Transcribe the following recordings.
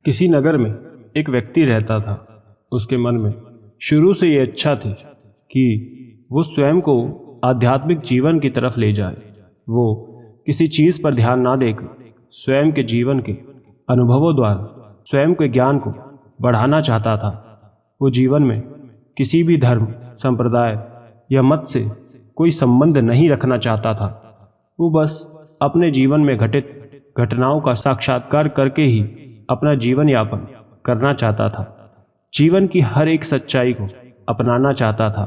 किसी नगर में एक व्यक्ति रहता था। उसके मन में शुरू से ये इच्छा थी कि वो स्वयं को आध्यात्मिक जीवन की तरफ ले जाए। वो किसी चीज़ पर ध्यान ना देकर स्वयं के जीवन के अनुभवों द्वारा स्वयं के ज्ञान को बढ़ाना चाहता था। वो जीवन में किसी भी धर्म, संप्रदाय या मत से कोई संबंध नहीं रखना चाहता था। वो बस अपने जीवन में घटित घटनाओं का साक्षात्कार करके ही अपना जीवन यापन करना चाहता था। जीवन की हर एक सच्चाई को अपनाना चाहता था,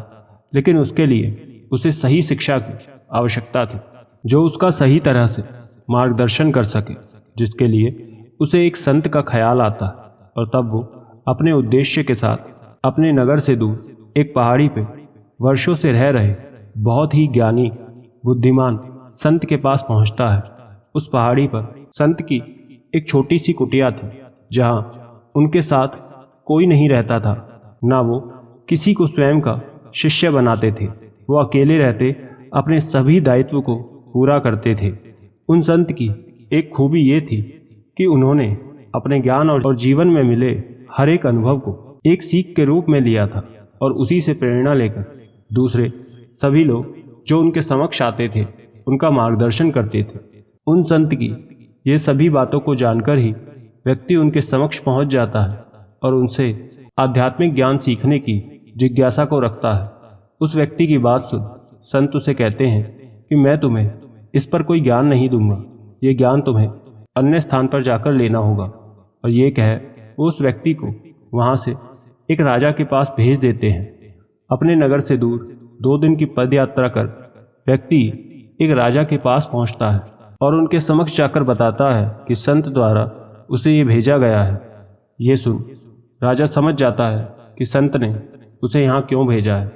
लेकिन उसके लिए उसे सही शिक्षा की आवश्यकता थी जो उसका सही तरह से मार्गदर्शन कर सके, जिसके लिए उसे एक संत का ख्याल आता। और तब वो अपने उद्देश्य के साथ अपने नगर से दूर एक पहाड़ी पे वर्षों से रह रहे बहुत ही ज्ञानी, बुद्धिमान संत के पास पहुंचता है। उस पहाड़ी पर संत की एक छोटी सी कुटिया थी, जहां उनके साथ कोई नहीं रहता था। ना वो किसी को स्वयं का शिष्य बनाते थे। वो अकेले रहते अपने सभी दायित्व को पूरा करते थे। उन संत की एक खूबी ये थी कि उन्होंने अपने ज्ञान और जीवन में मिले हर एक अनुभव को एक सीख के रूप में लिया था और उसी से प्रेरणा लेकर दूसरे सभी लोग जो उनके समक्ष आते थे उनका मार्गदर्शन करते थे। उन संत की ये सभी बातों को जानकर ही व्यक्ति उनके समक्ष पहुंच जाता है और उनसे आध्यात्मिक ज्ञान सीखने की जिज्ञासा को रखता है। उस व्यक्ति की बात सुन संत उसे कहते हैं कि मैं तुम्हें इस पर कोई ज्ञान नहीं दूंगा, ये ज्ञान तुम्हें अन्य स्थान पर जाकर लेना होगा। और ये कह वो उस व्यक्ति को वहाँ से एक राजा के पास भेज देते हैं। अपने नगर से दूर 2 दिन की पद यात्रा कर व्यक्ति एक राजा के पास पहुँचता है और उनके समक्ष जाकर बताता है कि संत द्वारा उसे ये भेजा गया है। ये सुन राजा समझ जाता है कि संत ने उसे यहाँ क्यों भेजा है,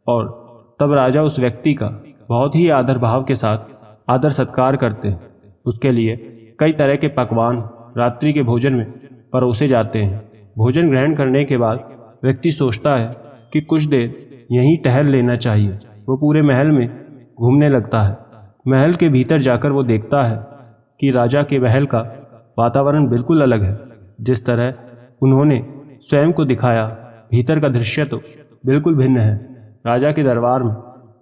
और तब राजा उस व्यक्ति का बहुत ही आदर भाव के साथ आदर सत्कार करते हैं। उसके लिए कई तरह के पकवान रात्रि के भोजन में परोसे जाते हैं। भोजन ग्रहण करने के बाद व्यक्ति सोचता है कि कुछ देर यहीं टहल लेना चाहिए। वो पूरे महल में घूमने लगता है। महल के भीतर जाकर वो देखता है कि राजा के महल का वातावरण बिल्कुल अलग है। जिस तरह उन्होंने स्वयं को दिखाया, भीतर का दृश्य तो बिल्कुल भिन्न है। राजा के दरबार में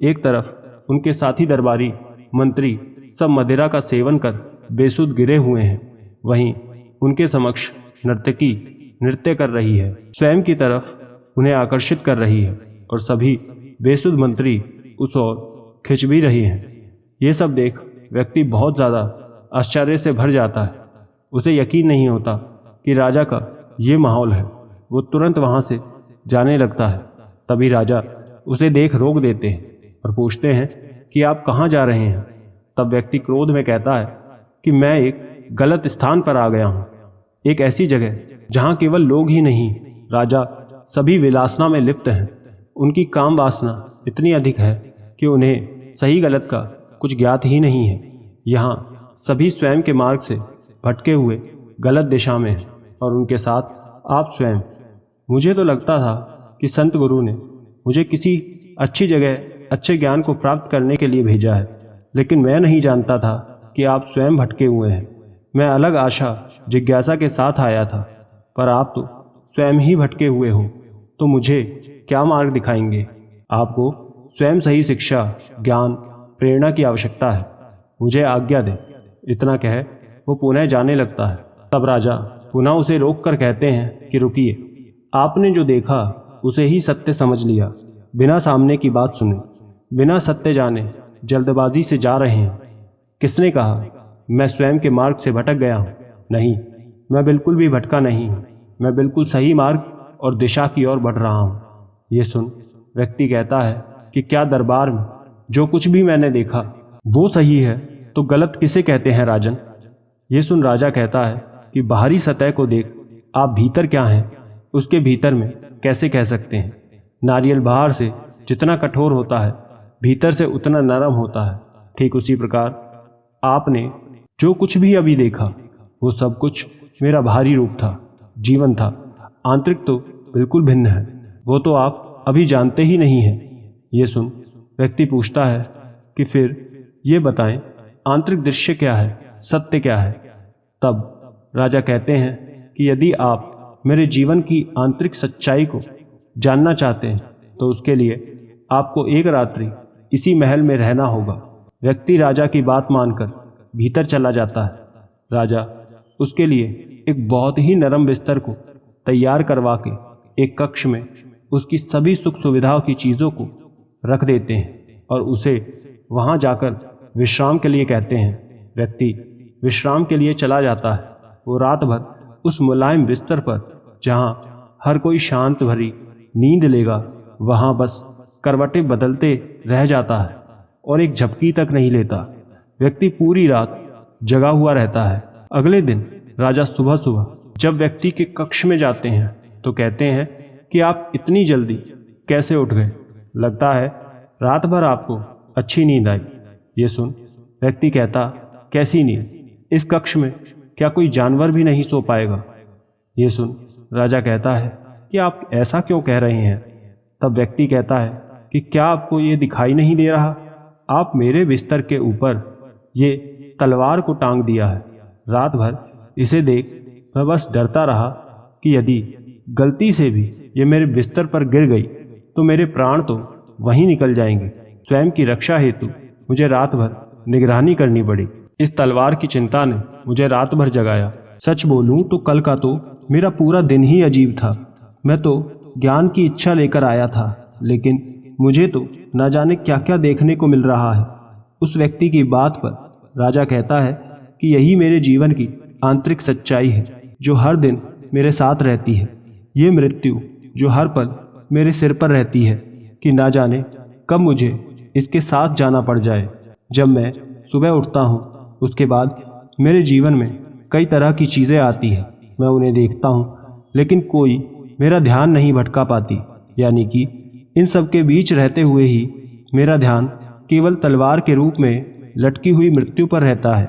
एक तरफ उनके साथी दरबारी मंत्री सब मदिरा का सेवन कर बेसुध गिरे हुए हैं, वहीं उनके समक्ष नर्तकी नृत्य कर रही है, स्वयं की तरफ उन्हें आकर्षित कर रही है, और सभी बेसुध मंत्री उस ओर खिंच भी रहे हैं। ये सब देख व्यक्ति बहुत ज़्यादा आश्चर्य से भर जाता है। उसे यकीन नहीं होता कि राजा का ये माहौल है। वो तुरंत वहाँ से जाने लगता है। तभी राजा उसे देख रोक देते हैं और पूछते हैं कि आप कहाँ जा रहे हैं। तब व्यक्ति क्रोध में कहता है कि मैं एक गलत स्थान पर आ गया हूँ, एक ऐसी जगह जहाँ केवल लोग ही नहीं, राजा सभी विलासना में लिप्त हैं। उनकी काम वासना इतनी अधिक है कि उन्हें सही गलत का कुछ ज्ञात ही नहीं है। यहाँ सभी स्वयं के मार्ग से भटके हुए गलत दिशा में हैं, और उनके साथ आप स्वयं। मुझे तो लगता था कि संत गुरु ने मुझे किसी अच्छी जगह अच्छे ज्ञान को प्राप्त करने के लिए भेजा है, लेकिन मैं नहीं जानता था कि आप स्वयं भटके हुए हैं। मैं अलग आशा जिज्ञासा के साथ आया था, पर आप तो स्वयं ही भटके हुए हो, तो मुझे क्या मार्ग दिखाएंगे? आपको स्वयं सही शिक्षा, ज्ञान, प्रेरणा की आवश्यकता है। मुझे आज्ञा दे। इतना कह वो पुनः जाने लगता है। तब राजा पुनः उसे रोक कर कहते हैं कि रुकिए, आपने जो देखा उसे ही सत्य समझ लिया। बिना सामने की बात सुने, बिना सत्य जाने जल्दबाजी से जा रहे हैं। किसने कहा मैं स्वयं के मार्ग से भटक गया हूँ? नहीं, मैं बिल्कुल भी भटका नहीं हूँ। मैं बिल्कुल सही मार्ग और दिशा की ओर बढ़ रहा हूँ। ये सुन व्यक्ति कहता है कि क्या दरबार में जो कुछ भी मैंने देखा वो सही है, तो गलत किसे कहते हैं राजन? ये सुन राजा कहता है कि बाहरी सतह को देख आप भीतर क्या हैं उसके भीतर में कैसे कह सकते हैं। नारियल बाहर से जितना कठोर होता है भीतर से उतना नरम होता है। ठीक उसी प्रकार आपने जो कुछ भी अभी देखा वो सब कुछ मेरा बाहरी रूप था, जीवन था। आंतरिक तो बिल्कुल भिन्न है, वो तो आप अभी जानते ही नहीं हैं। ये सुन व्यक्ति पूछता है कि फिर ये बताएं आंतरिक दृश्य क्या है, सत्य क्या है? तब राजा कहते हैं कि कि यदि आप मेरे जीवन की आंतरिक सच्चाई को जानना चाहते हैं तो उसके लिए आपको एक रात्रि इसी महल में रहना होगा। व्यक्ति राजा की बात मानकर भीतर चला जाता है। राजा उसके लिए एक बहुत ही नरम बिस्तर को तैयार करवा के एक कक्ष में उसकी सभी सुख सुविधाओं की चीज़ों को रख देते हैं और उसे वहाँ जाकर विश्राम के लिए कहते हैं। व्यक्ति विश्राम के लिए चला जाता है। वो रात भर उस मुलायम बिस्तर पर, जहाँ हर कोई शांत भरी नींद लेगा, वहाँ बस करवटें बदलते रह जाता है और एक झपकी तक नहीं लेता। व्यक्ति पूरी रात जगा हुआ रहता है। अगले दिन राजा सुबह सुबह जब व्यक्ति के कक्ष में जाते हैं तो कहते हैं कि आप इतनी जल्दी कैसे उठ गए? लगता है रात भर आपको अच्छी नींद आई। ये सुन व्यक्ति कहता, कैसी नींद? इस कक्ष में क्या कोई जानवर भी नहीं सो पाएगा? ये सुन राजा कहता है कि आप ऐसा क्यों कह रहे हैं? तब व्यक्ति कहता है कि क्या आपको ये दिखाई नहीं दे रहा? आप मेरे बिस्तर के ऊपर ये तलवार को टांग दिया है। रात भर इसे देख मैं बस डरता रहा कि यदि गलती से भी ये मेरे बिस्तर पर गिर गई तो मेरे प्राण तो वहीं निकल जाएंगे। स्वयं की रक्षा हेतु मुझे रात भर निगरानी करनी पड़ी। इस तलवार की चिंता ने मुझे रात भर जगाया। सच बोलूं तो कल का तो मेरा पूरा दिन ही अजीब था। मैं तो ज्ञान की इच्छा लेकर आया था, लेकिन मुझे तो न जाने क्या क्या देखने को मिल रहा है। उस व्यक्ति की बात पर राजा कहता है कि यही मेरे जीवन की आंतरिक सच्चाई है जो हर दिन मेरे साथ रहती है। ये मृत्यु जो हर पल मेरे सिर पर रहती है कि ना जाने कब मुझे इसके साथ जाना पड़ जाए। जब मैं सुबह उठता हूँ उसके बाद मेरे जीवन में कई तरह की चीज़ें आती हैं। मैं उन्हें देखता हूँ लेकिन कोई मेरा ध्यान नहीं भटका पाती। यानी कि इन सब के बीच रहते हुए ही मेरा ध्यान केवल तलवार के रूप में लटकी हुई मृत्यु पर रहता है।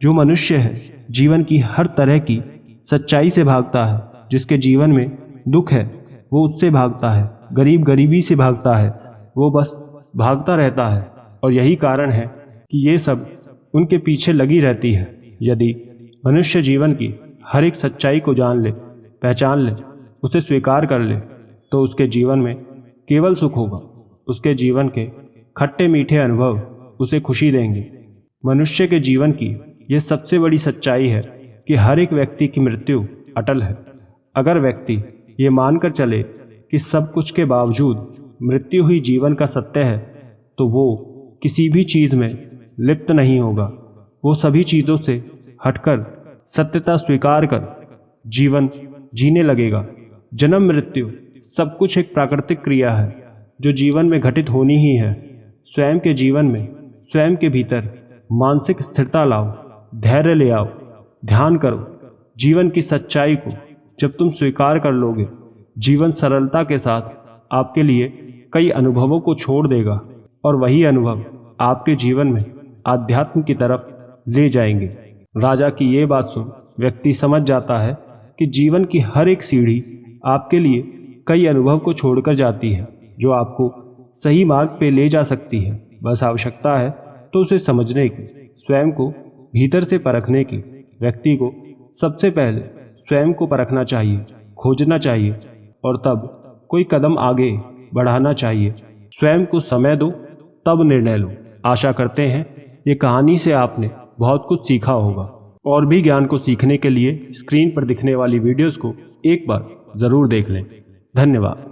जो मनुष्य है जीवन की हर तरह की सच्चाई से भागता है। जिसके जीवन में दुख है वो उससे भागता है, गरीब गरीबी से भागता है, वो बस भागता रहता है। और यही कारण है कि ये सब उनके पीछे लगी रहती है। यदि मनुष्य जीवन की हर एक सच्चाई को जान ले, पहचान ले, उसे स्वीकार कर ले तो उसके जीवन में केवल सुख होगा। उसके जीवन के खट्टे मीठे अनुभव उसे खुशी देंगे। मनुष्य के जीवन की ये सबसे बड़ी सच्चाई है कि हर एक व्यक्ति की मृत्यु अटल है। अगर व्यक्ति ये मानकर चले कि सब कुछ के बावजूद मृत्यु ही जीवन का सत्य है तो वो किसी भी चीज़ में लिप्त नहीं होगा। वो सभी चीज़ों से हटकर सत्यता स्वीकार कर जीवन जीने लगेगा। जन्म मृत्यु सब कुछ एक प्राकृतिक क्रिया है जो जीवन में घटित होनी ही है। स्वयं के जीवन में, स्वयं के भीतर मानसिक स्थिरता लाओ, धैर्य ले आओ, ध्यान करो। जीवन की सच्चाई को जब तुम स्वीकार कर लोगे, जीवन सरलता के साथ आपके लिए कई अनुभवों को छोड़ देगा और वही अनुभव आपके जीवन में आध्यात्म की तरफ ले जाएंगे। राजा की ये बात सुन व्यक्ति समझ जाता है कि जीवन की हर एक सीढ़ी आपके लिए कई अनुभव को छोड़कर जाती है जो आपको सही मार्ग पे ले जा सकती है। बस आवश्यकता है तो उसे समझने की, स्वयं को भीतर से परखने की। व्यक्ति को सबसे पहले स्वयं को परखना चाहिए, खोजना चाहिए और तब कोई कदम आगे बढ़ाना चाहिए। स्वयं को समय दो, तब निर्णय लो। आशा करते हैं ये कहानी से आपने बहुत कुछ सीखा होगा। और भी ज्ञान को सीखने के लिए स्क्रीन पर दिखने वाली वीडियोस को एक बार ज़रूर देख लें। धन्यवाद।